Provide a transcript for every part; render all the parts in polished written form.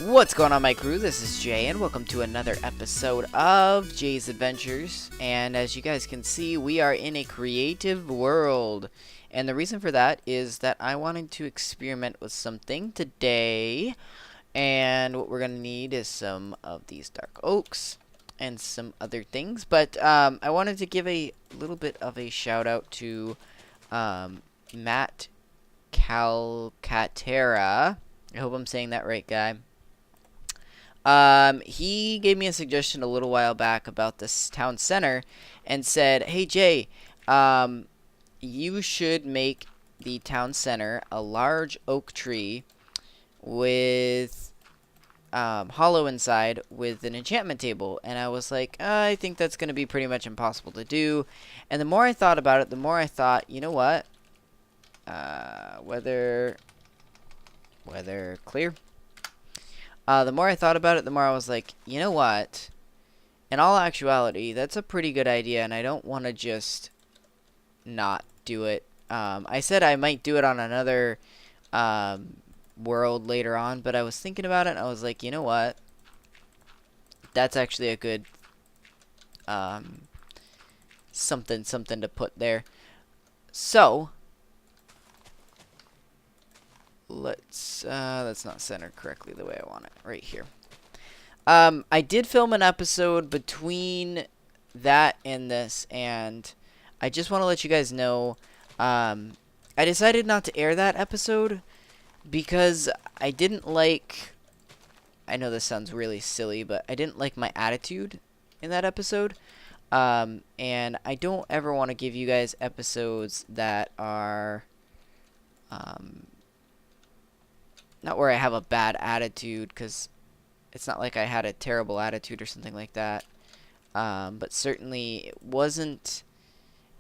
What's going on, my crew? This is Jay, and welcome to another episode of Jay's Adventures. And as you guys can see, we are in a creative world. And the reason for that is that I wanted to experiment with something today. And what we're going to need is some of these dark oaks and some other things. But I wanted to give a little bit of a shout out to Matt Calcaterra. I hope I'm saying that right, guy. He gave me a suggestion a little while back about this town center and said, hey, Jay, you should make the town center a large oak tree with hollow inside with an enchantment table. And I was like, I think that's going to be pretty much impossible to do. And the more I thought about it, the more I thought, you know what? Weather clear. The more I thought about it, the more I was like, you know what? In all actuality, that's a pretty good idea, and I don't want to just not do it. I said I might do it on another world later on, but I was thinking about it, and I was like, you know what? That's actually a good something to put there. So that's not centered correctly the way I want it. Right here. I did film an episode between that and this, and I just want to let you guys know, I decided not to air that episode because I didn't like, I know this sounds really silly, but I didn't like my attitude in that episode. And I don't ever want to give you guys episodes that are, not where I have a bad attitude, because it's not like I had a terrible attitude or something like that. But certainly it wasn't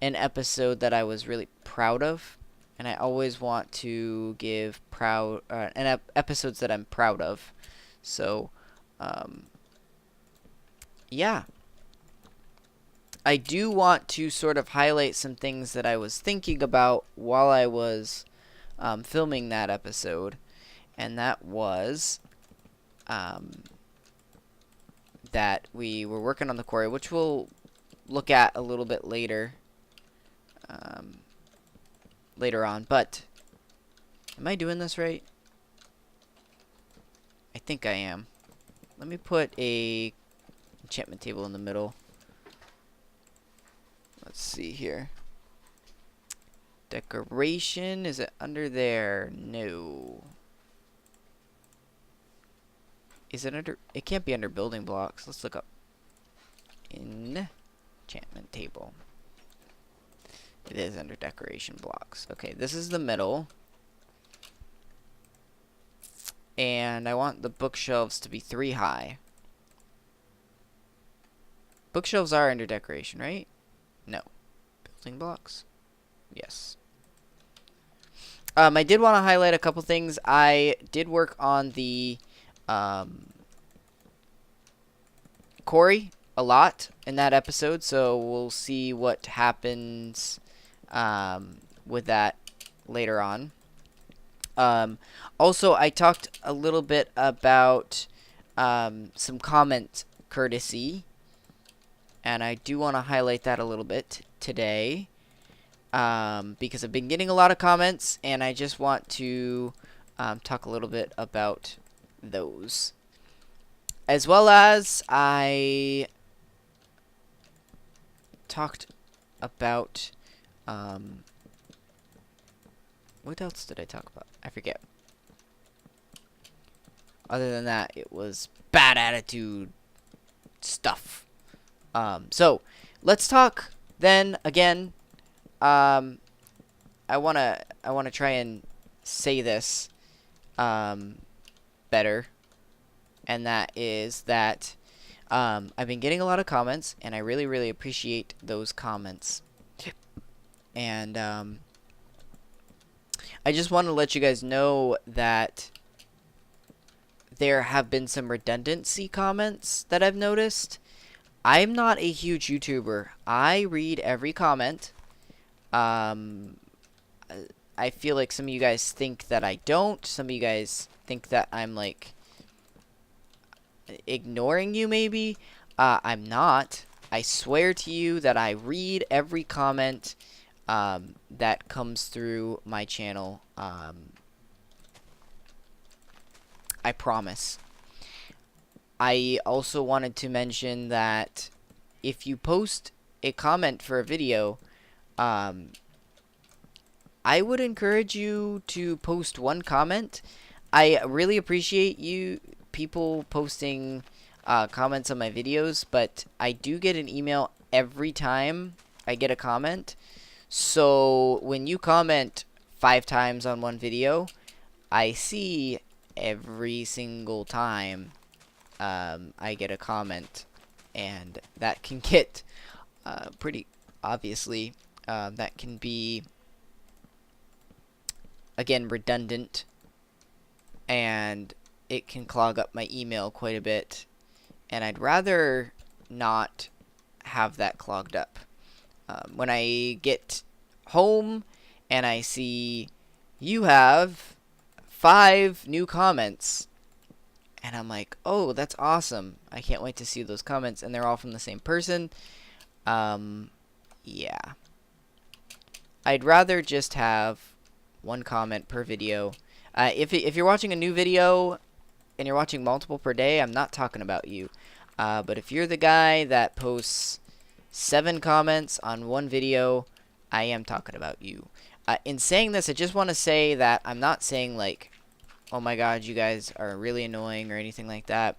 an episode that I was really proud of. And I always want to give episodes that I'm proud of. So, yeah. I do want to sort of highlight some things that I was thinking about while I was filming that episode. And that was that we were working on the quarry, which we'll look at a little bit later on. But am I doing this right? I think I am. Let me put a enchantment table in the middle. Let's see here. Decoration, is it under there? No. Is it under? It can't be under building blocks. Let's look up. Enchantment table. It is under decoration blocks. Okay, this is the middle. And I want the bookshelves to be 3 high. Bookshelves are under decoration, right? No. Building blocks? Yes. I did want to highlight a couple things. I did work on the quarry a lot in that episode, so we'll see what happens with that later on. Also, I talked a little bit about some comment courtesy, and I do want to highlight that a little bit today because I've been getting a lot of comments, and I just want to talk a little bit about those. As well as I talked about, what else did I talk about? I forget. Other than that, it was bad attitude stuff. So let's talk then again. I wanna try and say this better. And that is that I've been getting a lot of comments, and I really, really appreciate those comments. And I just want to let you guys know that there have been some redundancy comments that I've noticed. I'm not a huge YouTuber. I read every comment. I feel like some of you guys think that I don't. Some of you guys think that I'm like ignoring you maybe. I'm not. I swear to you that I read every comment that comes through my channel. I promise. I also wanted to mention that if you post a comment for a video, I would encourage you to post one comment. I really appreciate you people posting comments on my videos, but I do get an email every time I get a comment. So when you comment 5 times on one video, I see every single time I get a comment, and that can get pretty obviously that can be, again, redundant, and it can clog up my email quite a bit, and I'd rather not have that clogged up. When I get home and I see you have 5 new comments, and I'm like, oh, that's awesome. I can't wait to see those comments, and they're all from the same person. Yeah. I'd rather just have one comment per video. If you're watching a new video and you're watching multiple per day, I'm not talking about you. But if you're the guy that posts 7 comments on one video, I am talking about you. In saying this, I just want to say that I'm not saying like, oh my god, you guys are really annoying or anything like that.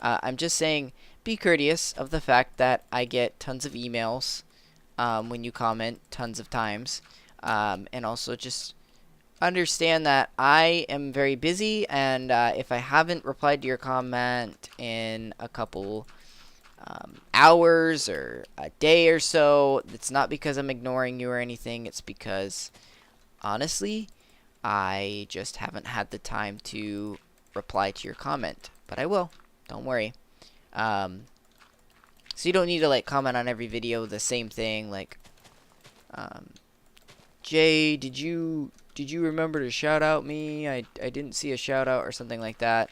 I'm just saying be courteous of the fact that I get tons of emails when you comment tons of times. And also just understand that I am very busy, and if I haven't replied to your comment in a couple hours or a day or so, it's not because I'm ignoring you or anything. It's because, honestly, I just haven't had the time to reply to your comment. But I will. Don't worry. So you don't need to like comment on every video the same thing. Like, Jay, did you remember to shout out me? I didn't see a shout out or something like that.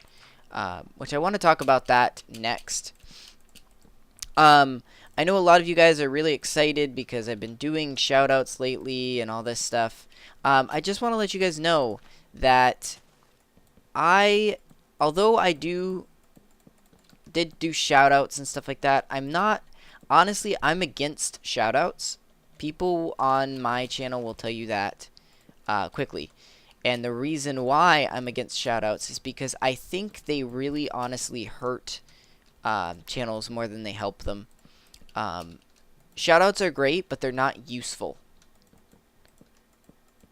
Which I want to talk about that next. I know a lot of you guys are really excited because I've been doing shout outs lately and all this stuff. I just want to let you guys know that although I did do shout outs and stuff like that, honestly, I'm against shout outs. People on my channel will tell you that quickly. And the reason why I'm against shout outs is because I think they really honestly hurt channels more than they help them. Shout outs are great, but they're not useful.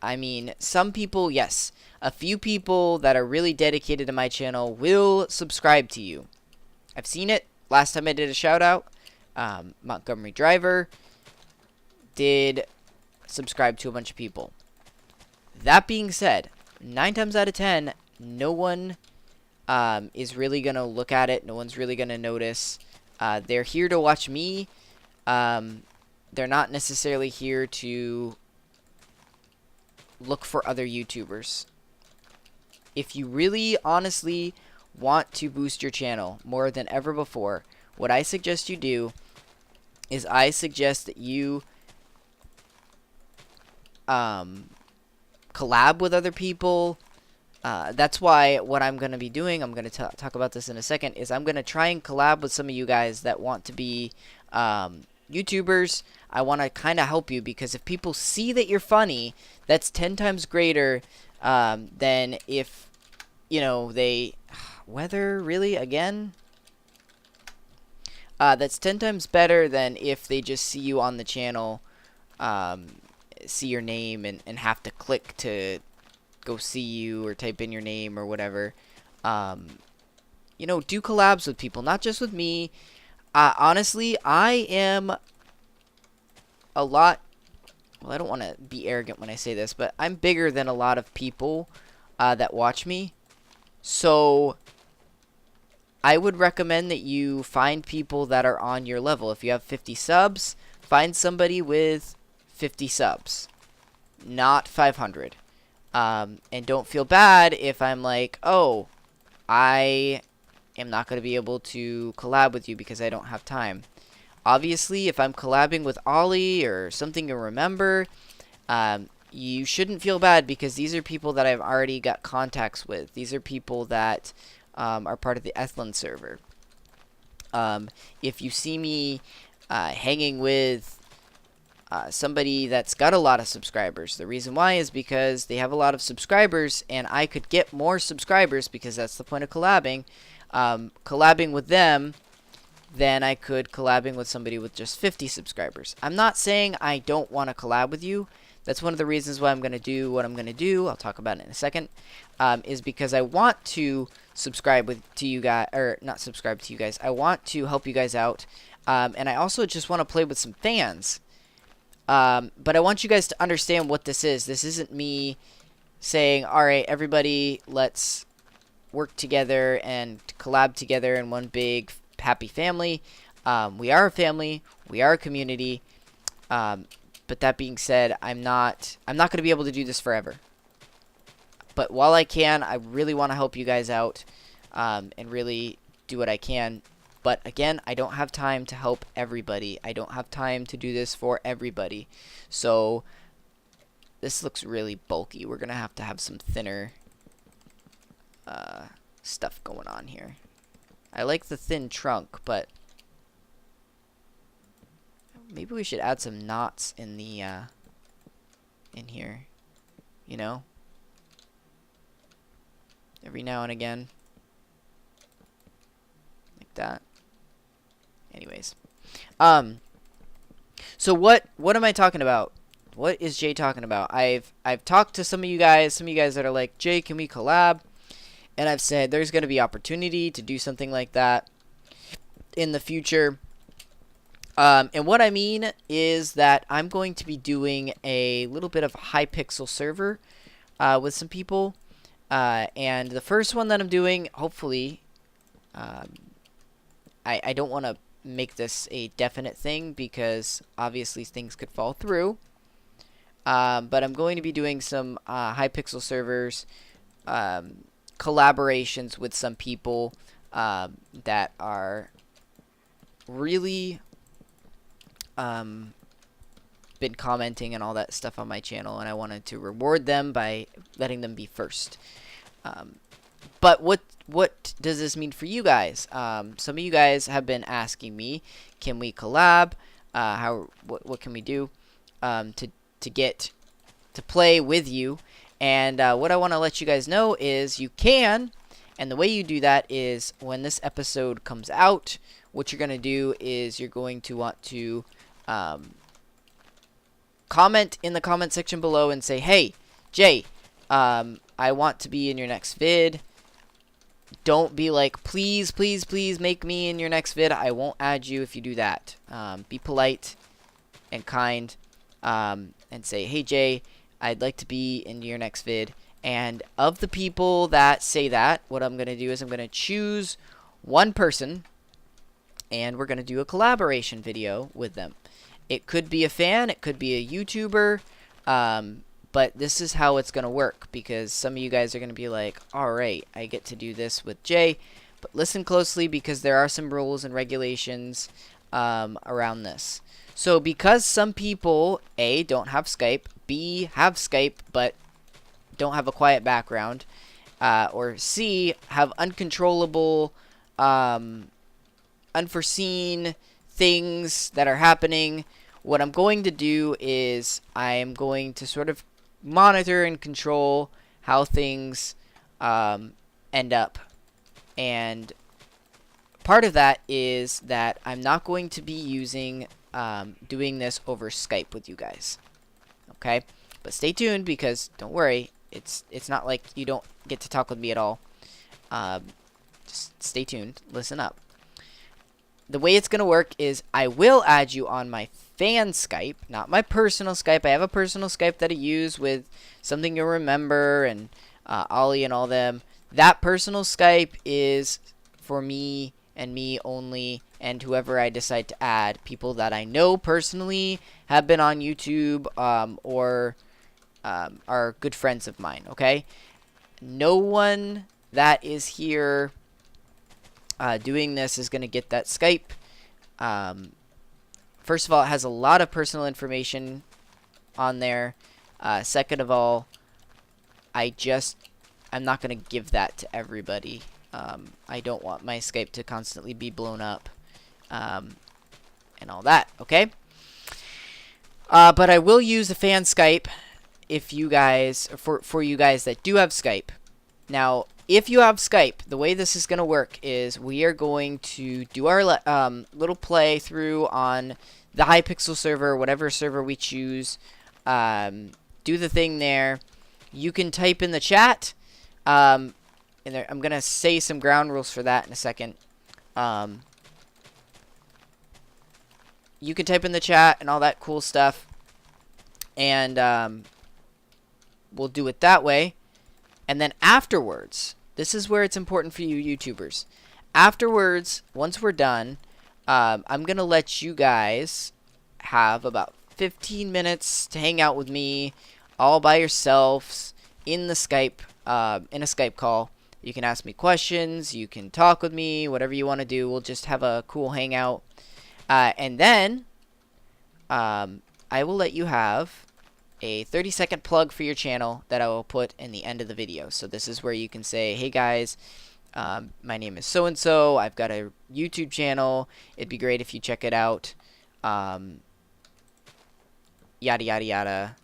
I mean, some people, yes, a few people that are really dedicated to my channel will subscribe to you. I've seen it. Last time I did a shout out, Montgomery Driver did subscribe to a bunch of people. That being said, 9 times out of 10, no one is really going to look at it. No one's really going to notice. They're here to watch me. They're not necessarily here to look for other YouTubers. If you really honestly want to boost your channel more than ever before, what I suggest you do is I suggest that you collab with other people. That's why what I'm going to be doing, I'm going to talk about this in a second, is I'm going to try and collab with some of you guys that want to be YouTubers. I want to kind of help you, because if people see that you're funny, that's 10 times greater than if, you know, they... Weather, really? Again? That's 10 times better than if they just see you on the channel, see your name, and have to click to go see you or type in your name or whatever. You know, do collabs with people, not just with me. Honestly, I am a lot... Well, I don't want to be arrogant when I say this, but I'm bigger than a lot of people that watch me. So I would recommend that you find people that are on your level. If you have 50 subs, find somebody with 50 subs, not 500. And don't feel bad if I'm like, oh, I am not going to be able to collab with you because I don't have time. Obviously, if I'm collabing with Ollie or something you remember, you shouldn't feel bad because these are people that I've already got contacts with. These are people that are part of the Ethlin server. If you see me hanging with somebody that's got a lot of subscribers, the reason why is because they have a lot of subscribers and I could get more subscribers because that's the point of collabing. Collabing with them, then I could collabing with somebody with just 50 subscribers. I'm not saying I don't want to collab with you. That's one of the reasons why I'm going to do what I'm going to do. I'll talk about it in a second. Is because I want to subscribe to you guys, or not subscribe to you guys. I want to help you guys out. And I also just want to play with some fans. But I want you guys to understand what this is. This isn't me saying, all right, everybody, let's work together and collab together in one big happy family. We are a family. We are a community. But that being said, I'm not going to be able to do this forever. But while I can, I really want to help you guys out and really do what I can. But again, I don't have time to help everybody. I don't have time to do this for everybody. So this looks really bulky. We're going to have some thinner stuff going on here. I like the thin trunk, but maybe we should add some knots in the in here, you know, every now and again, like that. Anyways, so what am I talking about? What is Jay talking about? I've talked to some of you guys that are like, Jay, can we collab? And I've said there's going to be opportunity to do something like that in the future. And what I mean is that I'm going to be doing a little bit of a Hypixel server with some people. And the first one that I'm doing, hopefully, I don't want to make this a definite thing because obviously things could fall through. But I'm going to be doing some Hypixel servers, collaborations with some people that are really been commenting and all that stuff on my channel, and I wanted to reward them by letting them be first. But what does this mean for you guys? Some of you guys have been asking me, can we collab? What can we do to get to play with you? And what I want to let you guys know is you can, and the way you do that is when this episode comes out, what you're going to do is you're going to want to comment in the comment section below and say, hey, Jay, I want to be in your next vid. Don't be like, please, please, please make me in your next vid. I won't add you if you do that. Be polite and kind and say, hey, Jay, I'd like to be in your next vid. And of the people that say that, what I'm going to do is I'm going to choose one person and we're going to do a collaboration video with them. It could be a fan, it could be a YouTuber, but this is how it's going to work because some of you guys are going to be like, alright, I get to do this with Jay, but listen closely because there are some rules and regulations around this. So because some people, A, don't have Skype, B, have Skype but don't have a quiet background, or C, have uncontrollable, unforeseen things that are happening, what I'm going to do is I am going to sort of monitor and control how things end up. And part of that is that I'm not going to be using doing this over Skype with you guys. Okay? But stay tuned because don't worry, it's not like you don't get to talk with me at all. Just stay tuned, listen up. The way it's going to work is I will add you on my fan Skype, not my personal Skype. I have a personal Skype that I use with Something You'll Remember and Ollie and all them. That personal Skype is for me and me only and whoever I decide to add. People that I know personally, have been on YouTube, or are good friends of mine, okay? No one that is here Doing this is going to get that Skype. First of all, it has a lot of personal information on there. Second of all, I'm not going to give that to everybody. I don't want my Skype to constantly be blown up and all that, okay? But I will use the fan Skype if you guys, for you guys that do have Skype. Now, if you have Skype, the way this is going to work is we are going to do our little playthrough on the Hypixel server, whatever server we choose. Do the thing there. You can type in the chat. And there, I'm going to say some ground rules for that in a second. You can type in the chat and all that cool stuff. And we'll do it that way. And then afterwards, this is where it's important for you YouTubers. Afterwards, once we're done, I'm going to let you guys have about 15 minutes to hang out with me all by yourselves in the Skype, in a Skype call. You can ask me questions, you can talk with me, whatever you want to do. We'll just have a cool hangout. And then I will let you have a 30-second plug for your channel that I will put in the end of the video. So this is where you can say, hey guys, my name is so-and-so. I've got a YouTube channel. It'd be great if you check it out. Yada, yada, yada.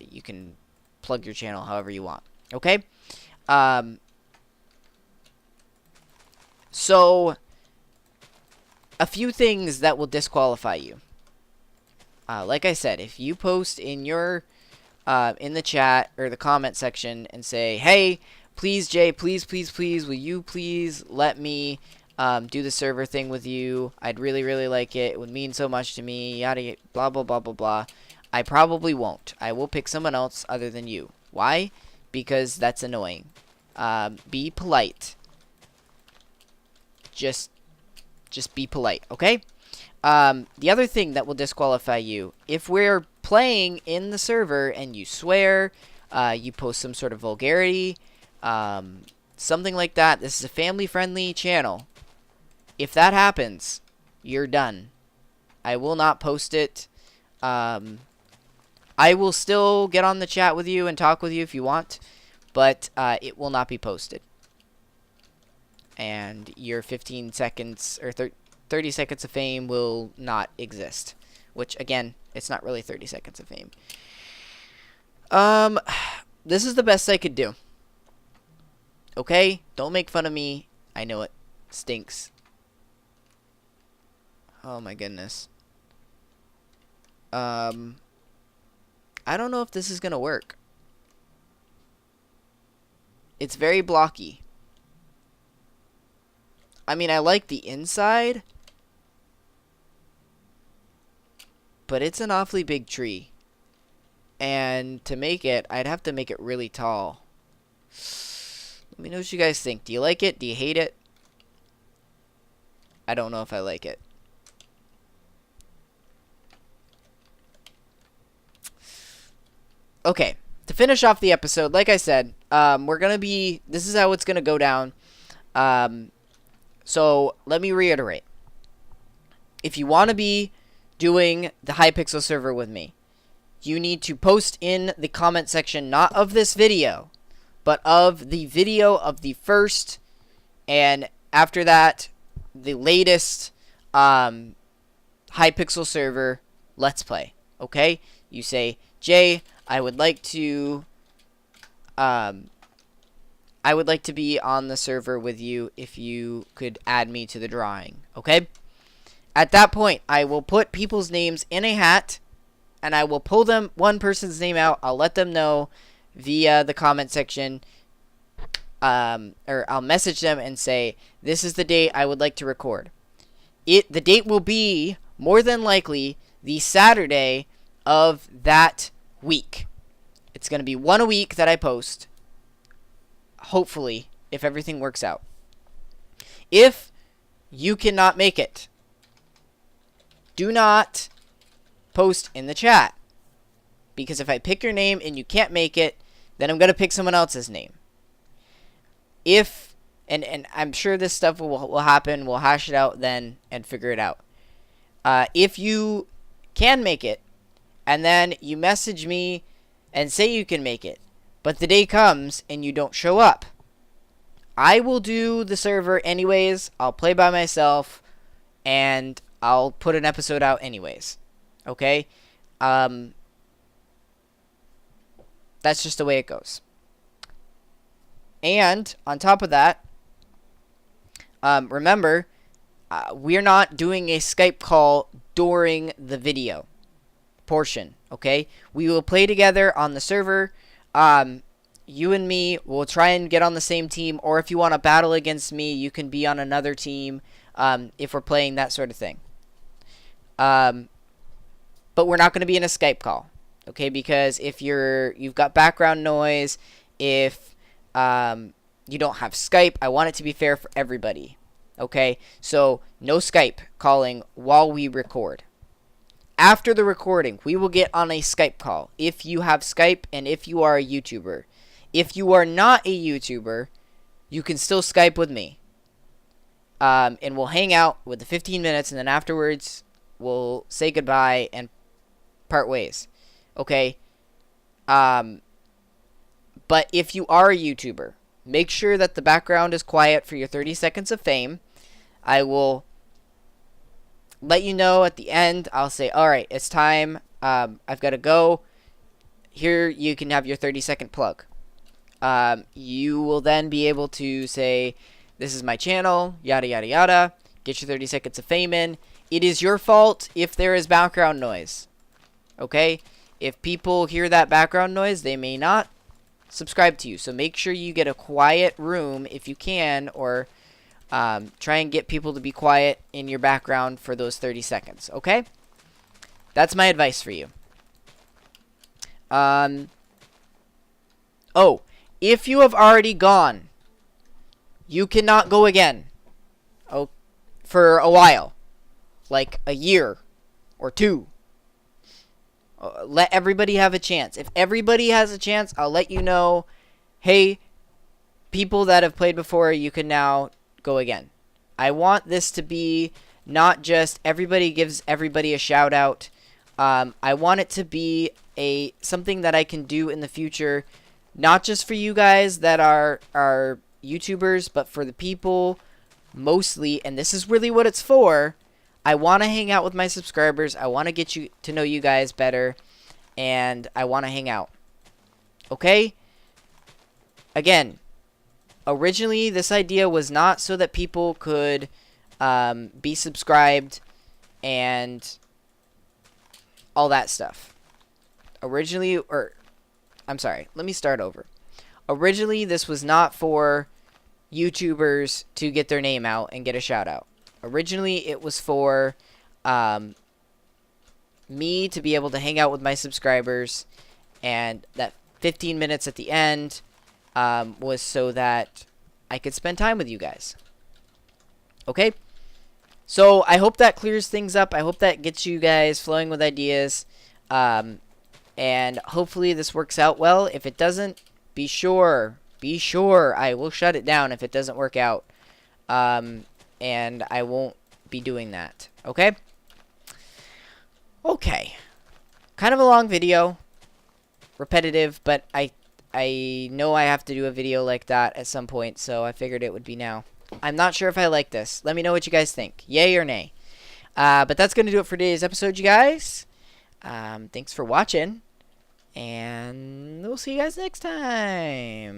You can plug your channel however you want. Okay? So, a few things that will disqualify you. Like I said, if you post in your in the chat or the comment section and say, hey, please, Jay, please, please, please, will you please let me do the server thing with you? I'd really, really like it. It would mean so much to me. Yada, blah, blah, blah, blah, blah. I probably won't. I will pick someone else other than you. Why? Because that's annoying. Be polite. Just be polite, okay? The other thing that will disqualify you, if we're playing in the server and you swear, you post some sort of vulgarity, something like that, this is a family-friendly channel. If that happens, you're done. I will not post it. I will still get on the chat with you and talk with you if you want, but it will not be posted. And your 15 seconds or 30 seconds of fame will not exist. Which, again, it's not really 30 seconds of fame. This is the best I could do. Okay? Don't make fun of me. I know it stinks. Oh my goodness. I don't know if this is gonna work. It's very blocky. I mean, I like the inside, but it's an awfully big tree. And to make it, I'd have to make it really tall. Let me know what you guys think. Do you like it? Do you hate it? I don't know if I like it. Okay, to finish off the episode, like I said, this is how it's gonna go down. So let me reiterate. If you want to be doing the Hypixel server with me, you need to post in the comment section, not of this video, but of the video of the first, and after that, the latest Hypixel server Let's Play. Okay? You say, Jay, I would like to be on the server with you if you could add me to the drawing. Okay? At that point, I will put people's names in a hat, and I will pull one person's name out. I'll let them know via the comment section, or I'll message them and say, this is the date I would like to record. The date will be, more than likely, the Saturday of that week. It's going to be one a week that I post. Hopefully, if everything works out. If you cannot make it, do not post in the chat. Because if I pick your name and you can't make it, then I'm going to pick someone else's name. If and I'm sure this stuff will happen. We'll hash it out then and figure it out. If you can make it, and then you message me and say you can make it, but the day comes and you don't show up, I will do the server anyways. I'll play by myself, and I'll put an episode out anyways. Okay? That's just the way it goes. And on top of that, remember, we're not doing a Skype call during the video portion, okay? We will play together on the server. You and me will try and get on the same team, or if you want to battle against me, you can be on another team if we're playing that sort of thing. But we're not going to be in a Skype call, okay? Because if you've got background noise, if you don't have Skype, I want it to be fair for everybody, okay? So no Skype calling while we record. After the recording, we will get on a Skype call if you have Skype and if you are a YouTuber. If you are not a YouTuber, you can still Skype with me. And we'll hang out with the 15 minutes, and then afterwards, we'll say goodbye and part ways. Okay? But if you are a YouTuber, make sure that the background is quiet for your 30 seconds of fame. I will let you know at the end. I'll say, alright, it's time. I've got to go. Here, you can have your 30-second plug. You will then be able to say, this is my channel, yada, yada, yada. Get your 30 seconds of fame in. It is your fault if there is background noise. Okay? If people hear that background noise, they may not subscribe to you. So make sure you get a quiet room if you can, or try and get people to be quiet in your background for those 30 seconds. Okay? That's my advice for you. Oh, if you have already gone, you cannot go again. Oh, for a while. Like a year or two. Let everybody have a chance. If everybody has a chance, I'll let you know, hey, people that have played before, you can now go again. I want this to be not just everybody gives everybody a shout out. I want it to be something that I can do in the future, not just for you guys that are YouTubers, but for the people mostly, and this is really what it's for. I want to hang out with my subscribers. I want to get you to know you guys better, and I want to hang out. Okay? Again, originally this idea was not so that people could be subscribed and all that stuff. Originally, I'm sorry, let me start over. Originally, this was not for YouTubers to get their name out and get a shout out. Originally, it was for me to be able to hang out with my subscribers, and that 15 minutes at the end was so that I could spend time with you guys. Okay? So, I hope that clears things up. I hope that gets you guys flowing with ideas. And hopefully this works out well. If it doesn't, be sure I will shut it down if it doesn't work out. And I won't be doing that. Okay? Okay. Kind of a long video. Repetitive, but I know I have to do a video like that at some point, so I figured it would be now. I'm not sure if I like this. Let me know what you guys think. Yay or nay. But that's going to do it for today's episode, you guys. Thanks for watching. And we'll see you guys next time.